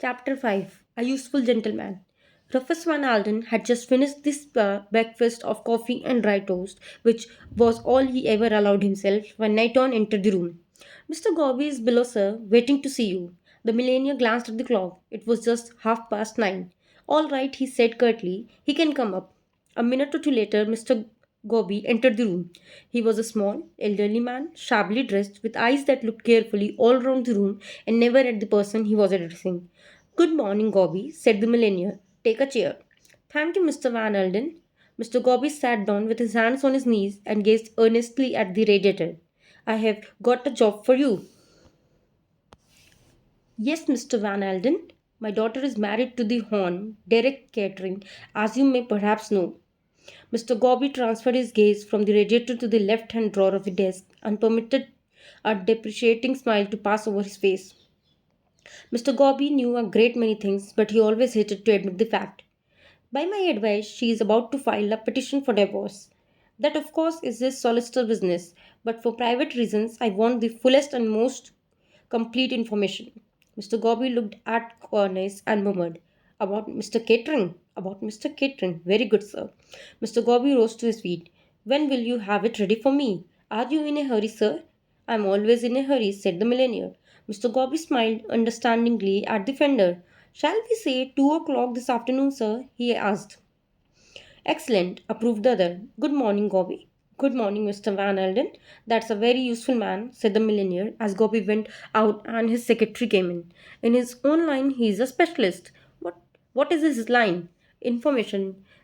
Chapter 5. A Useful Gentleman. Rufus Van Alden had just finished this breakfast of coffee and dry toast, which was all he ever allowed himself, when Nighton entered the room. "Mr. Gobby is below, sir, waiting to see you." The millionaire glanced at the clock. It was just 9:30. "All right," he said curtly. "He can come up." A minute or two later, Mr. Gobby entered the room. He was a small, elderly man, shabbily dressed, with eyes that looked carefully all round the room and never at the person he was addressing. "Good morning, Gobby," said the millionaire. "Take a chair." "Thank you, Mr. Van Alden." Mr. Gobby sat down with his hands on his knees and gazed earnestly at the radiator. "I have got a job for you." "Yes, Mr. Van Alden. My daughter is married to the Horn, Derek Catering, as you may perhaps know." Mr. Gobby transferred his gaze from the radiator to the left hand drawer of the desk and permitted a deprecating smile to pass over his face. Mr. Gobby knew a great many things, but he always hated to admit the fact. "By my advice, she is about to file a petition for divorce. That, of course, is his solicitor business, but for private reasons, I want the fullest and most complete information." Mr. Gobby looked at Cornice and murmured, "About Mr. Catering? About Mr. Catering. Very good, sir." Mr. Gobby rose to his feet. "When will you have it ready for me? Are you in a hurry, sir?" "I am always in a hurry," said the millionaire. Mr. Gobby smiled understandingly at the fender. "Shall we say 2 o'clock this afternoon, sir?" he asked. "Excellent," approved the other. "Good morning, Gobby." "Good morning, Mr. Van Alden. That's a very useful man," said the millionaire as Gobby went out and his secretary came in. "In his own line, he is a specialist." What is his line?" "Information.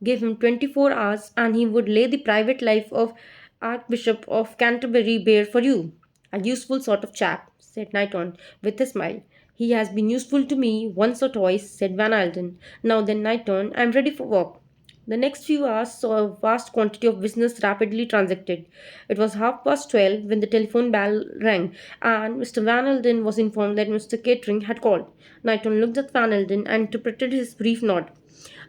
Give him 24 hours and he would lay the private life of Archbishop of Canterbury bare for you." "A useful sort of chap," said Nighton with a smile. "He has been useful to me once or twice," said Van Alden. "Now then, Nighton, I am ready for work." The next few hours saw a vast quantity of business rapidly transacted. It was 12:30 when the telephone bell rang, and Mr. Van Alden was informed that Mr. Catering had called. Knighton looked at Van Alden and interpreted his brief nod.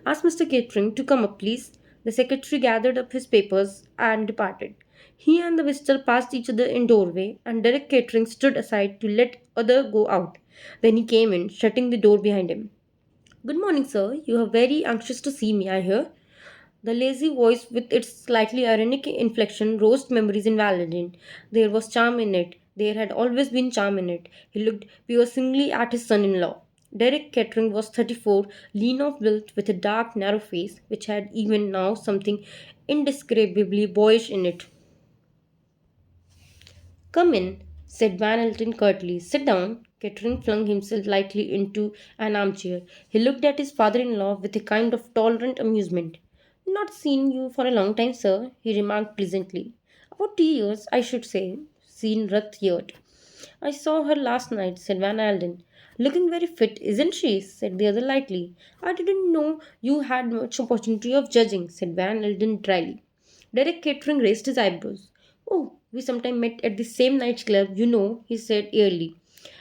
"Ask Mr. Catering to come up, please." The secretary gathered up his papers and departed. He and the visitor passed each other in doorway, and Derek Catering stood aside to let other go out. Then he came in, shutting the door behind him. "Good morning, sir. You are very anxious to see me, I hear." The lazy voice, with its slightly ironic inflection, roused memories in Valentine. There was charm in it. There had always been charm in it. He looked piercingly at his son in law. Derek Kettering was 34, lean of build, with a dark, narrow face, which had even now something indescribably boyish in it. "Come in," said Van Elton curtly. "Sit down." Kettering flung himself lightly into an armchair. He looked at his father in law with a kind of tolerant amusement. "Not seen you for a long time, sir," he remarked pleasantly. "About 2 years, I should say. Seen Ruth yet." "I saw her last night," said Van Alden. "Looking very fit, isn't she?" said the other lightly. "I didn't know you had much opportunity of judging," said Van Alden dryly. Derek Kettering raised his eyebrows. "Oh, we sometime met at the same night club, you know," he said airily.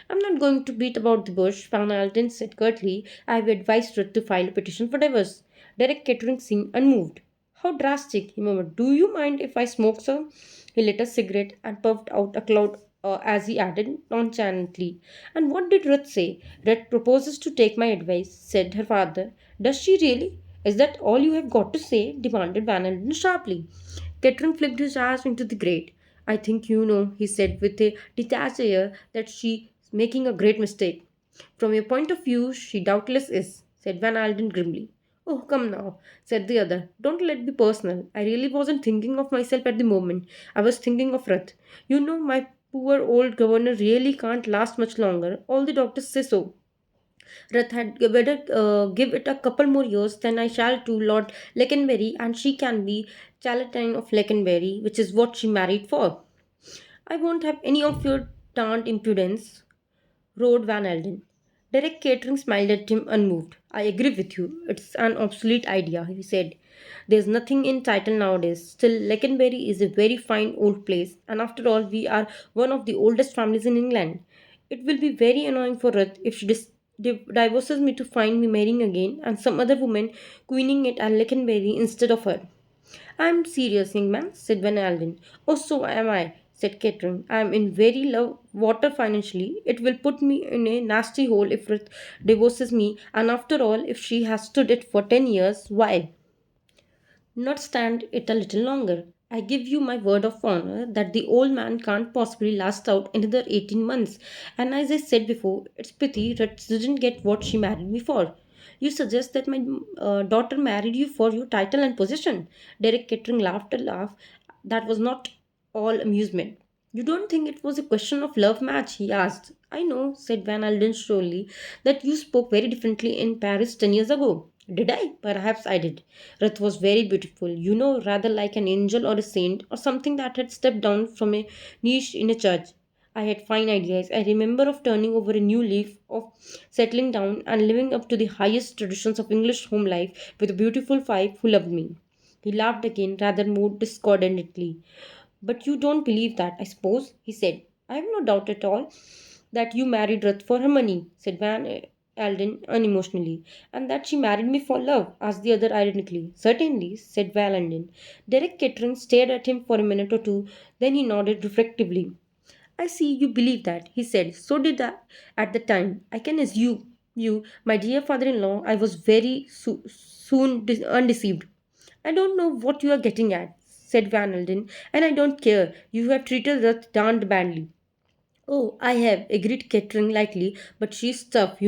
"I'm not going to beat about the bush," Van Alden said curtly. "I have advised Ruth to file a petition for divorce." Derek Kettering seemed unmoved. "How drastic," he murmured. "Do you mind if I smoke, sir?" He lit a cigarette and puffed out a cloud as he added nonchalantly, "And what did Ruth say?" "Ruth proposes to take my advice," said her father. "Does she really? Is that all you have got to say?" demanded Van Alden sharply. Kettering flicked his eyes into the grate. "I think you know," he said with a detached air, "that she's making a great mistake." "From your point of view, she doubtless is," said Van Alden grimly. "Oh, come now," said the other. "Don't let it be personal. I really wasn't thinking of myself at the moment. I was thinking of Ruth. You know, my poor old governor really can't last much longer. All the doctors say so. Ruth had better give it a couple more years than I shall to Lord Leconberry, and she can be Chalatine of Leconberry, which is what she married for." "I won't have any of your darned impudence," roared Van Alden. Derek Catering smiled at him unmoved. "I agree with you. It's an obsolete idea," he said. "There's nothing in title nowadays. Still, Leconberry is a very fine old place, and after all, we are one of the oldest families in England. It will be very annoying for Ruth if she divorces me to find me marrying again and some other woman queening it at Leconberry instead of her." "I'm serious, young man," said Van Alden. "Oh, so am I. said Catherine. I am in very low water financially. It will put me in a nasty hole if Ruth divorces me, and after all, if she has stood it for 10 years, why not stand it a little longer? I give you my word of honor that the old man can't possibly last out another 18 months. And as I said before, it's pity Ruth didn't get what she married me for. You suggest that my daughter married you for your title and position. Derek Kettering laughed a laugh that was not all amusement. You don't think it was a question of love match? He asked. I know, said Van Alden slowly, that you spoke very differently in Paris 10 years ago. Did I? Perhaps I did. Ruth was very beautiful, rather like an angel or a saint or something that had stepped down from a niche in a church. I had fine ideas. I remember of turning over a new leaf, of settling down and living up to the highest traditions of English home life with a beautiful wife who loved me. He laughed again, rather more discordantly. But you don't believe that, I suppose, he said. I have no doubt at all that you married Ruth for her money, said Van Alden unemotionally. And that she married me for love, asked the other ironically. Certainly, said Van Alden. Derek Kettering stared at him for a minute or two, then he nodded reflectively. I see you believe that, he said. So did I at the time. I can assume you, my dear father in law, I was very soon undeceived. I don't know what you are getting at, said Van Alden, and I don't care. You have treated Ruth darned badly. Oh, I have, agreed Kettering lightly, but she's tough,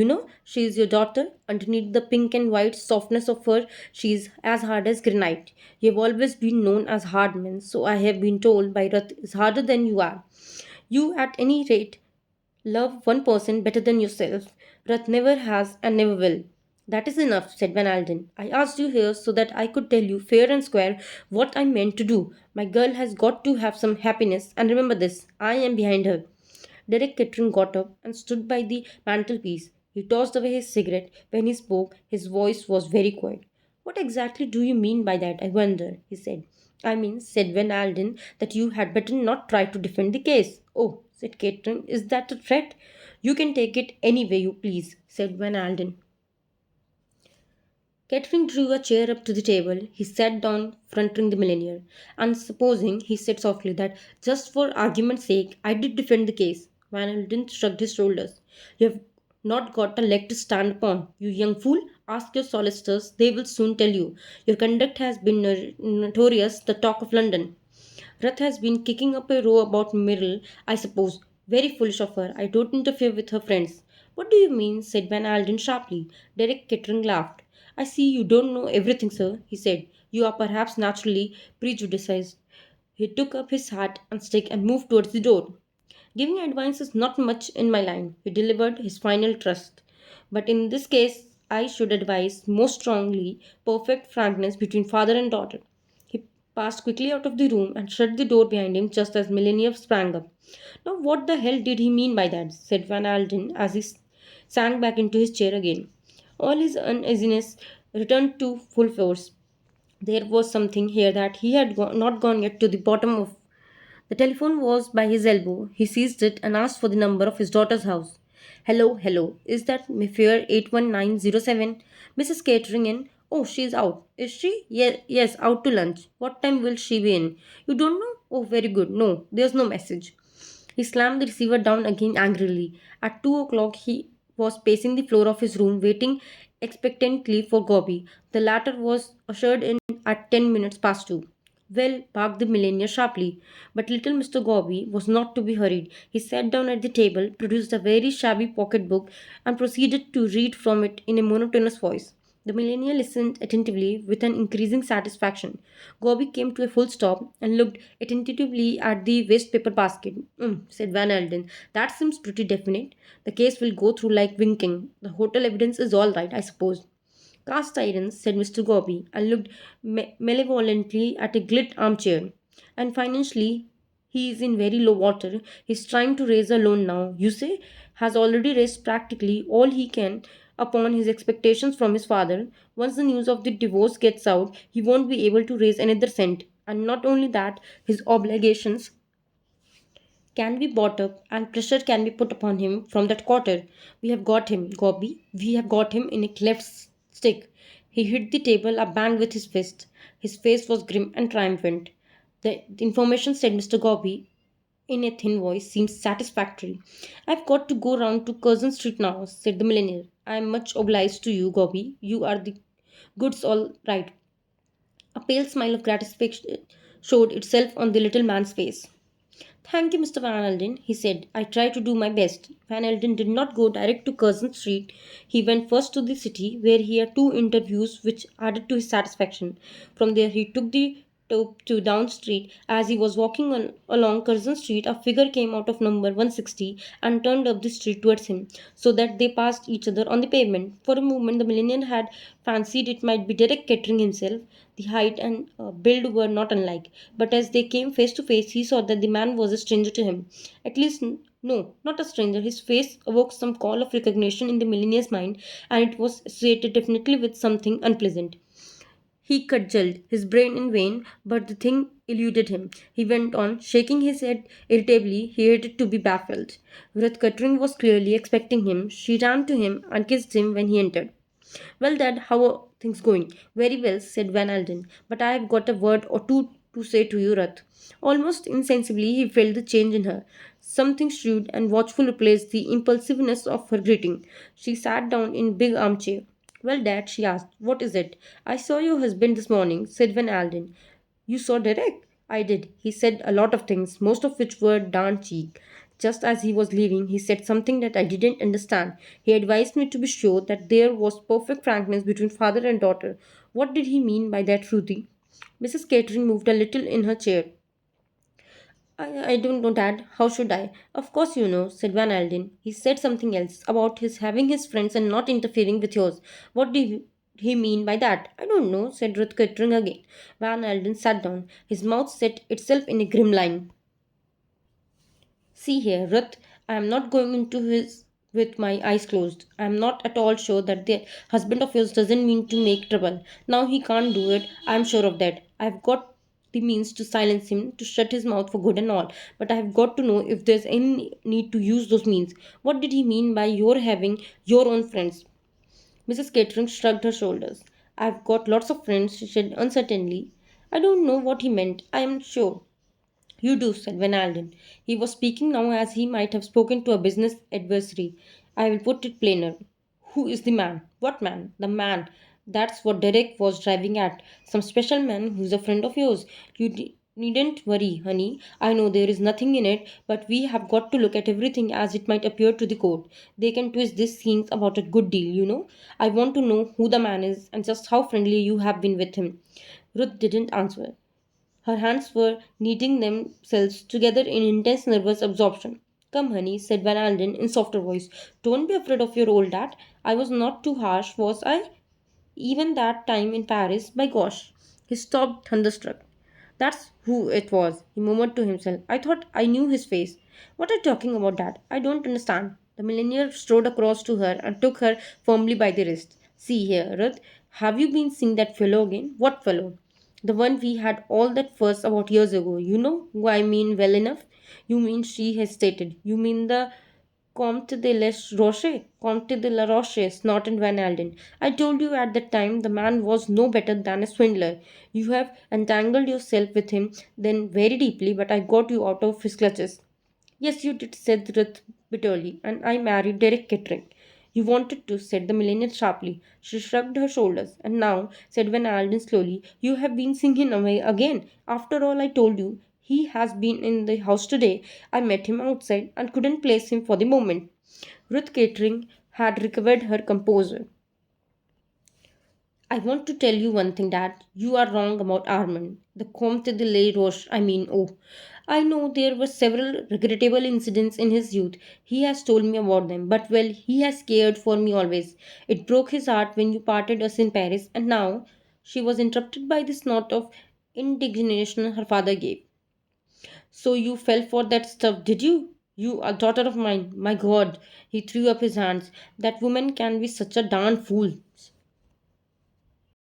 She is your daughter. Underneath the pink and white softness of her, she's as hard as granite. You have always been known as hard men, so I have been told by Ruth is harder than you are. You, at any rate, love one person better than yourself. Ruth never has and never will. That is enough, said Van Alden. I asked you here so that I could tell you fair and square what I meant to do. My girl has got to have some happiness, and remember this, I am behind her. Derek Kettering got up and stood by the mantelpiece. He tossed away his cigarette. When he spoke, his voice was very quiet. What exactly do you mean by that, I wonder? He said. I mean, said Van Alden, that you had better not try to defend the case. Oh, said Kettering, is that a threat? You can take it any way you please, said Van Alden. Kettering drew a chair up to the table. He sat down, fronting the millionaire. And supposing, he said softly, that just for argument's sake, I did defend the case. Van Alden shrugged his shoulders. You have not got a leg to stand upon, you young fool. Ask your solicitors, they will soon tell you. Your conduct has been notorious, the talk of London. Ruth has been kicking up a row about Myrtle, I suppose. Very foolish of her. I don't interfere with her friends. What do you mean? Said Van Alden sharply. Derek Kettering laughed. I see you don't know everything, sir, he said. You are perhaps naturally prejudiced. He took up his hat and stick and moved towards the door. Giving advice is not much in my line, he delivered his final thrust. But in this case, I should advise most strongly perfect frankness between father and daughter. He passed quickly out of the room and shut the door behind him just as Millennium sprang up. Now, what the hell did he mean by that? Said Van Alden as he sank back into his chair again. All his uneasiness returned to full force. There was something here that he had not gone yet to the bottom of. The telephone was by his elbow. He seized it and asked for the number of his daughter's house. Hello, hello. Is that Mayfair 81907? Mrs. Catering in? Oh, she's out. Is she? Yes, out to lunch. What time will she be in? You don't know? Oh, very good. No, there's no message. He slammed the receiver down again angrily. At 2 o'clock, he was pacing the floor of his room, waiting expectantly for Gobby. The latter was ushered in at 10 minutes past 2. Well, barked the millionaire sharply. But little Mr. Gobby was not to be hurried. He sat down at the table, produced a very shabby pocket book, and proceeded to read from it in a monotonous voice. The millionaire listened attentively with an increasing satisfaction. Gobby came to a full stop and looked attentively at the waste paper basket. Said Van Alden. That seems pretty definite. The case will go through like winking. The hotel evidence is all right, I suppose. Cast irons, said Mr. Gobby, and looked malevolently at a gilt armchair. And financially, he is in very low water. He's trying to raise a loan now, you say? Has already raised practically all he can upon his expectations from his father. Once the news of the divorce gets out, he won't be able to raise another cent. And not only that, his obligations can be bought up and pressure can be put upon him from that quarter. We have got him, Gobby. We have got him in a cleft stick. He hit the table a bang with his fist. His face was grim and triumphant. The information, said Mr. Gobby, in a thin voice seemed satisfactory. I've got to go round to Curzon Street now, said the millionaire. I am much obliged to you, Gobby. You are the goods all right. A pale smile of gratification showed itself on the little man's face. Thank you, Mr. Van Alden, he said. I try to do my best. Van Alden did not go direct to Curzon Street. He went first to the city, where he had two interviews which added to his satisfaction. From there, he took the to Down Street. As he was walking along Curzon Street, a figure came out of number 160 and turned up the street towards him, so that they passed each other on the pavement. For a moment, the millionaire had fancied it might be Derek Kettering himself. The height and build were not unlike, but as they came face to face, he saw that the man was a stranger to him. At least, no, not a stranger. His face awoke some call of recognition in the millionaire's mind, and it was associated definitely with something unpleasant. He cudgeled his brain in vain, but the thing eluded him. He went on, shaking his head irritably. He hated to be baffled. Ruth Kettering was clearly expecting him. She ran to him and kissed him when he entered. Well, Dad, how are things going? Very well, said Van Alden, but I have got a word or two to say to you, Ruth. Almost insensibly, he felt the change in her. Something shrewd and watchful replaced the impulsiveness of her greeting. She sat down in a big armchair. Well, Dad, she asked, what is it? I saw your husband this morning, said Van Alden. You saw Derek? I did. He said a lot of things, most of which were darn cheek. Just as he was leaving, he said something that I didn't understand. He advised me to be sure that there was perfect frankness between father and daughter. What did he mean by that, Ruthie? Mrs. Catering moved a little in her chair. I don't know, Dad. How should I? Of course you know, said Van Alden. He said something else about his having his friends and not interfering with yours. What did he mean by that? I don't know, said Ruth Kettering again. Van Alden sat down. His mouth set itself in a grim line. See here, Ruth, I am not going into his with my eyes closed. I am not at all sure that the husband of yours doesn't mean to make trouble. Now he can't do it, I am sure of that. I have got the means to silence him, to shut his mouth for good and all. But I have got to know if there's any need to use those means. What did he mean by your having your own friends? Mrs. Catering shrugged her shoulders. I've got lots of friends, she said uncertainly. I don't know what he meant, I am sure. You do, said Van Alden. He was speaking now as he might have spoken to a business adversary. I will put it plainer. Who is the man? What man? The man. That's what Derek was driving at. Some special man who's a friend of yours. Needn't worry, honey. I know there is nothing in it, but we have got to look at everything as it might appear to the court. They can twist these things about a good deal, you know. I want to know who the man is and just how friendly you have been with him. Ruth didn't answer. Her hands were knitting themselves together in intense nervous absorption. Come, honey, said Van Alden in softer voice. Don't be afraid of your old dad. I was not too harsh, was I? Even that time in Paris, by gosh. He stopped thunderstruck. That's who it was, he murmured to himself. I thought I knew his face. What are you talking about, Dad? I don't understand. The millionaire strode across to her and took her firmly by the wrist. See here, Ruth, have you been seeing that fellow again? What fellow? The one we had all that fuss about years ago. You know who I mean well enough. You mean she hesitated. You mean the Comte de la Roche? Comte de la Roche, snorted Van Alden. I told you at that time the man was no better than a swindler. You have entangled yourself with him then very deeply, but I got you out of his clutches. Yes, you did, said Ruth bitterly, and I married Derek Kettering. You wanted to, said the millionaire sharply. She shrugged her shoulders. And now, said Van Alden slowly, you have been singing away again. After all I told you, he has been in the house today. I met him outside and couldn't place him for the moment. Ruth Kettering had recovered her composure. I want to tell you one thing, Dad. You are wrong about Armand. The Comte de la Roche, I mean, oh. I know there were several regrettable incidents in his youth. He has told me about them, but well, he has cared for me always. It broke his heart when you parted us in Paris, and now she was interrupted by the snort of indignation her father gave. So you fell for that stuff, did you? You, a daughter of mine. My God. He threw up his hands. That woman can be such a darn fool.